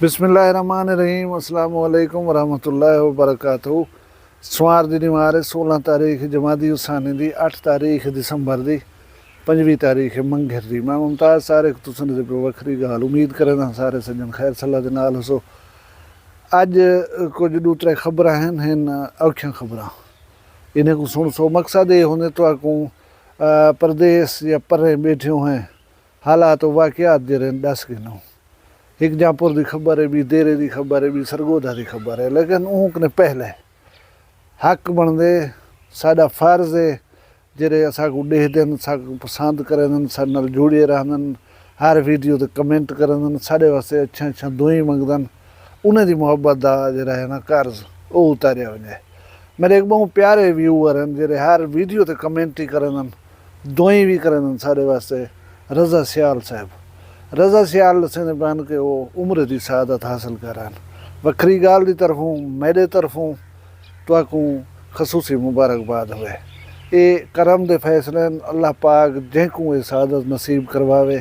बिस्मिल्लाहिर्रहमानिर्रहीम अस्सलाम वालेकुम वरहमतुल्लाहि वबरकातुहू। सोमवार दी नमाज़ 16 तारीख जमादी उसानी दी 8 तारीख दिसंबर दी 5वीं तारीख मंघर दी। मैं मुमताज़ सारे तुसन दे वखरी गाल उम्मीद करदा सारे सज्जन खैर सलाह दे नाल हसो। अज कुछ दूसरे खबर हैं औखियां खबर इन्हें को सुन सो मकसद ये होंगे तो आकू प्रदेश या परे बैठे हैं हालात वाकयात जरे दस गिनो। एक जापुर की खबर है भी देरे की खबर है भी सरगोधा की खबर है, लेकिन ऊँकने पहले हक बनते साडा फर्ज है जेरे असाकू देखदन साकू पसंद करन साडे नाल जुड़े रहन हर वीडियो ते कमेंट करन साडे वास्ते अच्छा अच्छा दुआई मंगदन उन्हें दी मुहब्बत दा जेरा है ना कर्ज वो उतारिया वने। मेरे एक बहुत प्यारे व्यूअर हैं जेरे हर वीडियो ते कमेंट ही करन दुआई भी करन साडे वास्ते। रज़ा सियाल साहब रज़ा सियाल से बन के वो उम्र की शहादत हासिल करान। वक्री गाल की तरफों मेरे तरफों तो खसूसी मुबारकबाद हुए। ये करम दे फैसले अल्लाह पाक जैकू ये शहादत नसीब करवावे।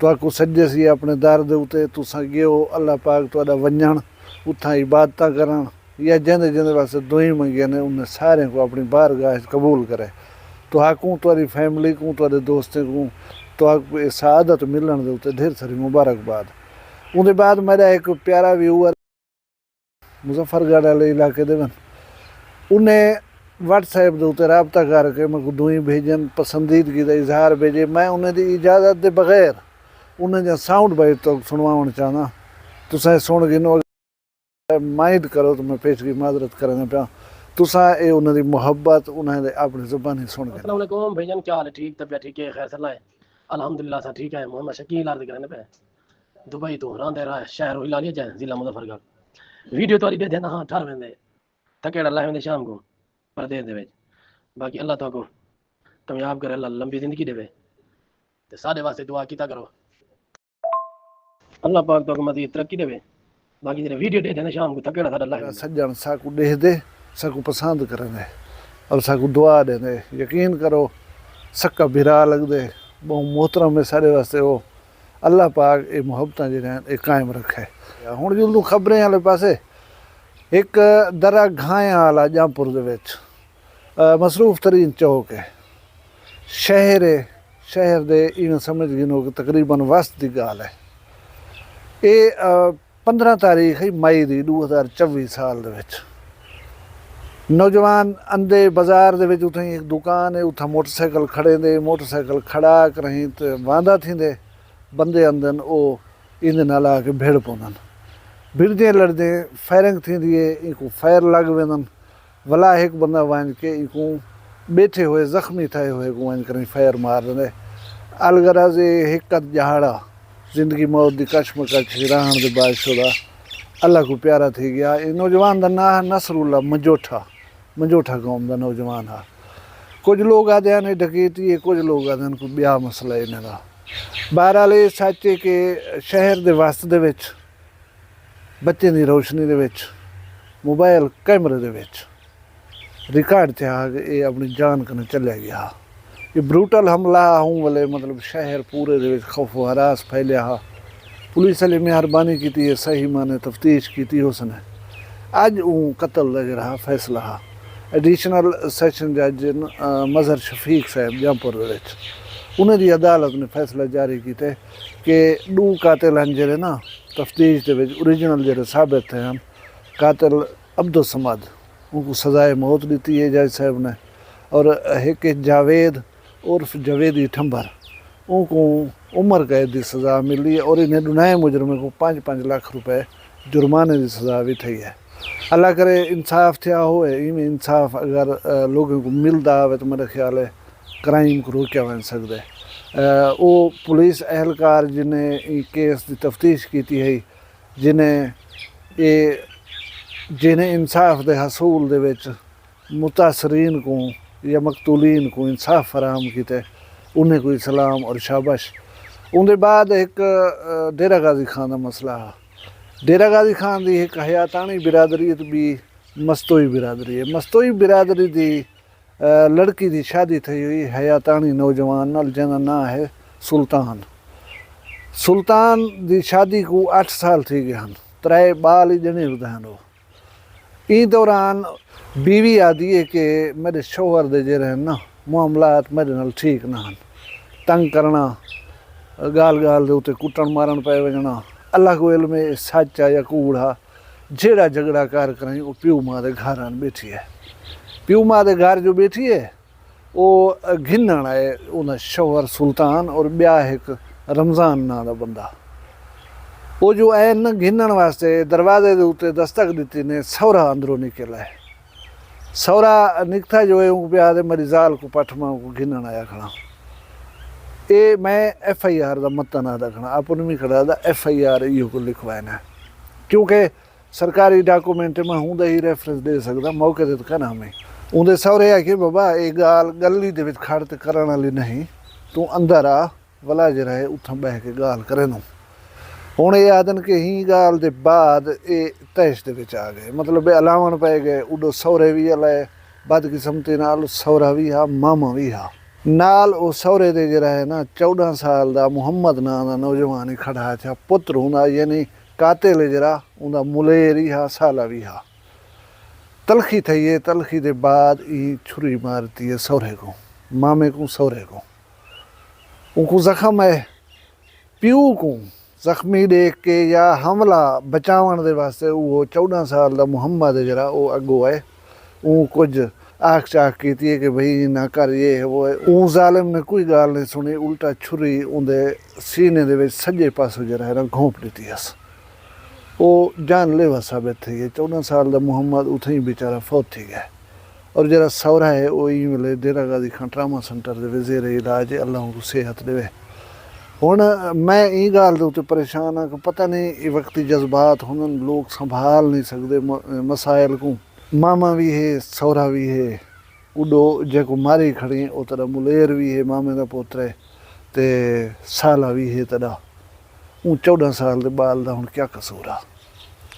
तो सज्जे सी अपने दर दे उते तुसा गियो अल्लाह पाक तुहाडा वंजण उथा इबादत करन या जिंदे जिंदे वास्ते दुआई मंगिया ने उन्हें सारे को अपनी बारगाह कबूल करे। तो आकू तुहाडी फैमिली को तुहाडे दोस्तों को तो ये शहादत मिलन दे उते ढेर सारी मुबारकबाद। उनके बाद मेरा एक प्यारा व्यूअर मुजफ्फरगढ़ वाले इलाके दे उन्हें व्हाट्सएप के उत्ते रबता करके मैं दुई भेजन पसंदीदगी का इजहार भेजे। मैं उन्हें दी इजाज़त के बगैर उन्हें जो साउंड बाइट तो सुनवाना चाहना तुसा सुन गिनो माइंड करो तो मैं पेश की माजरत करना पाया तुसा ये उन्हें दी मुहब्बत उन्हें अपनी ज़ुबानी सुन गए। अस्सलाम वालेकुम भाईजान, क्या हाल है? ठीक, तबीयत ठीक है, खैर सलाह है, अल्हम्दुलिल्लाह सा ठीक है। मोहम्मद शकील आर्द करने पे दुबई तो रांदे रहा है शहर हिलालिया जाए जिला मुजफ्फरगढ़। वीडियो तो दे देना हाँ ठार वेंदे थकेड़ा लाए वेंदे शाम को परदेस दे विच। बाकी अल्लाह तो कामयाब करे, अल्लाह लंबी जिंदगी देवे ते साडे वास्ते दुआ कीता करो, अल्लाह पाक तो मज़ीद तरक्की देवे। बाकी जेरे वीडियो दे देना शाम को थकेड़ा साडा लाए सज्जन साकू देख दे साकू पसंद करेंगे और साकू दुआ देंगे। यकीन करो सक्का बिरा लगदे बहुत मोहतरम है सारे वास्ते। वो अल्लाह पाक ये मुहब्बत जो कायम रखे। हुण जुल्लू खबरें वाले पासे एक दरा घाया वाला जामपुर दे मसरूफ तरीन चौक है शहर दे इवें समझ गिनो कि तकरीबन वस्त की गाल है। ये 15 तारीख है मई की 2024 साल दे विच नौजवान अंदे बाजार दे विच उथे एक दुकान है उथा मोटरसाइकिल खड़े दे मोटरसाइकिल खड़ा करें तो वांदा थींदे बंदे अंदन वो इन नाल आके भिड़ पवंदन। भिड़दे लड़दे फायरिंग थींदी है इनको फायर लग वेंदन वला एक बंदा वञ के इनको बैठे हुए जख्मी थे हुए को वञ करें फायर मार देंदे। अलगरज एक जहाड़ा जिंदगी मौत की कशमकश रहन दे बादशुदा अल्लाह को प्यारा थी गया। नौजवान का ना नसरुल्ला मंजोठा कौम का नौजवान हा। कुछ लोग आते हैं डकैती है, कुछ लोग आते हैं कोई ब्याह मसला इन्हें का। बहरहाल ये सच है कि शहर के वस्त दे विच बच्चे की रोशनी दे विच मोबाइल कैमरे दे विच रिकॉर्ड थे ये अपनी जान कने चलिया गया। ये ब्रूटल हमला हूँ वाले मतलब शहर पूरे दे विच खौफ हरास फैलिया हा। पुलिस वाले मेहरबानी की है, सही माने तफ्तीश की उसने अज कतल का जरा फैसला हा। एडिशनल सैशन जज मजहर शफीक साहब जामपुर उन्हें दी अदालत ने फैसला जारी किया कि 2 कातिल हैं जे ना तफ्तीश के ओरिजिनल जो साबित हैं। कातिल अब्दुल समद उनको सजाए मौत दी है जज साहब ने और एक जावेद उर्फ जवेदी ठंबर उनको उम्र कैद की सज़ा मिली है और इन्हें दुनाए मुजरमे को 5-5 लाख रुपए जुर्माने की सज़ा भी थी है। अल्लाह करे इंसाफ थिया हो इवें इंसाफ अगर लोगों को मिलता है तो मेरे ख्याल है क्राइम को रोकया वन सकते। वो पुलिस एहलकार जिन्हें केस की तफ्तीश की है जिन्हें इंसाफ के हसूल दे विच मुतासरीन को या मकतूलीन को इंसाफ फराहम किए उन्हें कोई सलाम और शाबाश। उनके बाद एक डेरा गाजी खान का मसला है। डेरा गाजी खान की एक हयातानी बिरादरी भी मस्तोई बिरादरी है। मस्तोई बिरादरी की लड़की की शादी थी हुई हयातानी नौजवान नाल जिहदा नाम है सुल्तान। सुल्तान की शादी को 8 साल थी गए हैं। त्रै बाल ही जने उदाहरण हो। इस दौरान बीवी आदि है कि मेरे शोहर दे जे रहन ना मामलात मेरे नाल ठीक ना हन, तंग करना, गाल गाल दे उत्ते कुट्टण मारन पै वजना। अल्लाह को इल्म है सच आ या कूड़ आ, जेड़ा झगड़ा कर करें वो प्यू मां दे घर आन बैठी है। प्यू मां दे घर जो बैठी है वो घिनण है उन्हें शोहर सुल्तान और ब्याह एक रमजान ना दा बंदा। वो जो है न घिनण वास्ते दरवाजे दे उत्ते दस्तक दी ने सौरा अंदरों निकला है। सौरा निकता जो है उनको ब्याह दे मेरी जाल को पठमा को घिनण आया खड़ा। ये मैं FIR का मतन आदा खड़ा अपन भी खड़ा था FIR इो को लिखवाना, क्योंकि सरकारी डॉक्यूमेंट में हूँ ही रेफरेंस दे सकता मौके ते कहना हमें उनके सौरे आखिए बाबा ये गाल गली दे विच खड़ ते करन वाली नहीं, तू अंदर आ वला जरा है उथा बह के गाल करे नू। हुण ये आदन के ही गाल दे बाद ये तैश दे विच आ गए, मतलब अलावण पै गए। उडो सौरे भी अलाए बदकिस्मती नाल सौरा भी हा मामा भी हा नाल। वो सौरे दे जरा है ना 14 साल दा मुहम्मद नां दा नौजवान ही खड़ा था, पुत्र हुंदा यानी कातिल जरा उनका मुलेर ही हा साला भी हा। तलखी थी है, तलखी के बाद ही छुरी मारती है सौरे को, मामे को सौरे को। उनको जख्म है प्यू को जख्मी देख के या हमला बचावन दे वास्ते वो 14 साल का मुहम्मद जरा वो अगो है। वो कुछ आख चाख की थी कि भाई ना कर ये है वो है। वो जालिम ने कोई गाल नहीं सुनी, उल्टा छुरी उनके सीने दे सज्जे पासों जरा है ना घोंप दी हस। वो जानलेवा साबित थी है। 14 साल का मुहम्मद उथे ही बेचारा फौत थी गया। और जरा सौरा है वो ही मिले डेरा गादी खां ट्रामा सेंटर दे ज़ेर इलाज है, अल्लाह को सेहत देवे। हुण मैं ई गाल दे उत्ते परेशान हाँ कि पता नहीं ये वक्ती जज्बात हुनन, लोग संभाल नहीं सकते मसाइल को। मामा भी है सौरा भी है, उडो जेको मारी खड़ी वो तड़ा मुलेर भी है मामे का पुत्र है, ते साला भी है तड़ा। 14 साल के बाल का हुण क्या कसूर आ?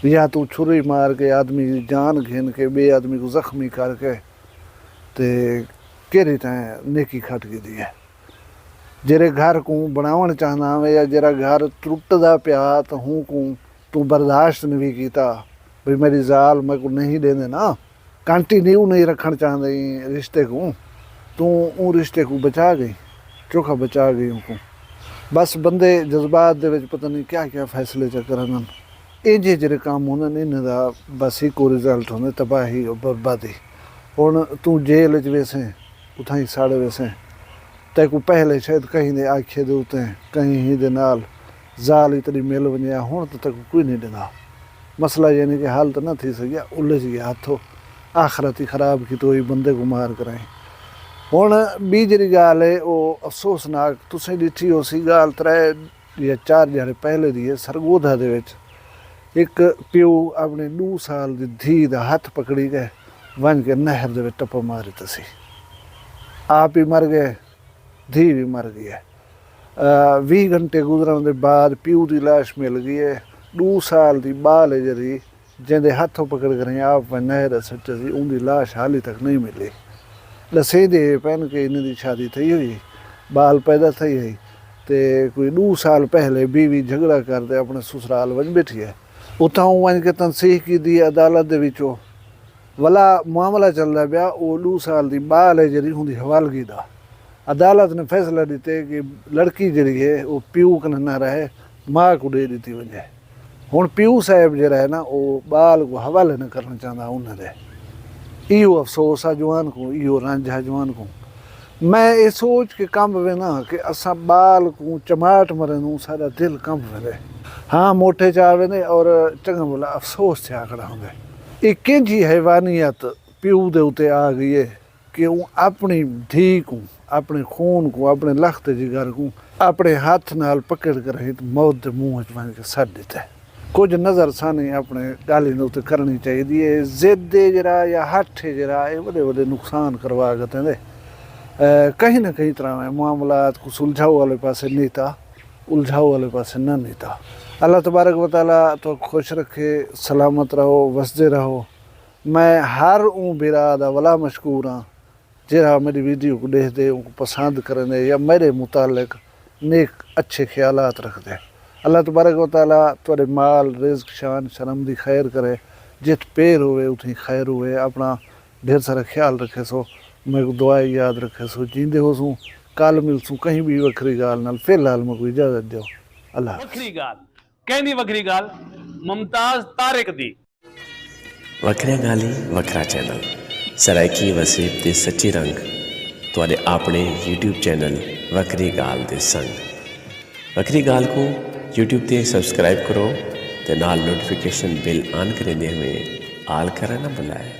या तू छुरी मार के आदमी की जान घिन के बे आदमी को जख्मी करके ते केरी तैं नेकी खट दी है। जेरे घर को बनावन चाहना है या जरा घर टुटदा पिया तो हूँ को तू बर्दाश्त नहीं किया, भाई मेरी जाल मैं को नहीं देने ना, कंटिन्यू नहीं रखना चाहते रिश्ते को, तू उन रिश्ते को बचा गई, चोखा बचा गई उनको। बस बंदे जज्बात दे विच पता नहीं क्या क्या फैसले चकरन इंजे जेरे काम होंदे इन्हां दा बस ही को रिजल्ट होंदे तबाही और बर्बादी। हुण तू जेल च वेसे उथां ही साड़े वेसे ते को पहले शायद कहीं दे आखे दे उते कहीं ही दे नाल जाल इतनी मिल वञे, हुण तो तक कोई नहीं ॾिना। मसला यानी कि हाल तो न थी सकिया, उलझ गया हथों, आखिरत ही ख़राब की तो ही बंदे को मार कराई। हुण ॿी जहिड़ी ॻाल्हि है वो अफसोसनाक तुसें ॾिठी होसी ॻाल्हि 3 या 4 ध्याड़े पहले दी है। सरगोधा दे विच एक प्यो अपने 2 साल की धी का हथ पकड़ी गए वन के नहर दे विच टप्पा मारी तसी, आप ही मर गए, धी भी मर गई है। 20 घंटे गुजरन के बाद प्यू की लाश मिल गई है। 2 साल की बाल है जरी जिंदे हथों पकड़ कर आप नहर सच सी उनकी लाश हाली तक नहीं मिली। दसे दे पैन के इन्हें दी शादी थी हुई, बाल पैदा थी हुई, तो कोई 2 साल पहले बीवी झगड़ा करते अपने ससुराल वन बैठी है। उतों वन के तनसीह की दी अदालत दे विचों वला मामला चल रहा पाया। वो 2 साल की बाल है जी होंगी हवालगी का। अदालत ने फैसला दिते कि लड़की जी है वो प्यू कन न रहे, माँ को दे दी वजे। हुण प्यू साहब जरा है ना वो बाल को हवाले न करना चाहता उन्होंने। इो अफसोस आ जवान को, इो रंज है जवान को। मैं ये सोच के कम वे ना कि असा बाल को चमाट मरे सारा दिल कम वे। हाँ मोटे चा वे और चंगा बोला अफसोस थे आकड़ा होंगे। ये कंहिंजी हैवानियत प्यू दे उते आ गई है कि वो अपनी धी को, अपने खून को, अपने लखत जिगर को अपने हाथ नाल पकड़ कर ही मौत के मुँह च वन के सट दिता है। कुछ नज़र सानी अपने गाली उत्ते करनी चाहिए। जिद जरा या हठ जरा ये बड़े बड़े नुकसान करवा गए कहीं ना कहीं तरह में मामलात को सुलझाओ वाले पासे नहीं था, उलझाओ वाले पासे न नहीं था। अल्लाह तबारक व तआला तो खुश रखे, सलामत रहो, वसदे रहो। मैं हर बिरादा वला मशकूर हाँ जरा मेरी वीडियो को देख दे, उनको पसंद करें या मेरे मुतालिक नेक अच्छे ख्यालात रख दे। अल्लाह तबारक व तआला तुहाडे माल रिज़्क शान शर्म दी खैर करे, जित पेर होवे उठी खैर होवे। अपना ढेर सारा ख्याल रखे सो, मेरे को दुआएं याद रखे सो, जींदे हो सूं कल मिलसूं कहीं भी वखरी गाल नाल। फिलहाल मैं कोई इजाजत दो, अल्लाह। वखरी गाल कहनी वखरी गाल मुमताज तारिक दी। वखरिया गाली वखरा चैनल सराइकी वसीब दे सच्चे रंग तुहाडे अपने यूट्यूब चैनल वखरी गाल दे संग। वखरी गाल को यूट्यूब ते सब्सक्राइब करो ते नाल नोटिफिकेशन बिल ऑन करेंदे हुए आल करना ना भुलाए।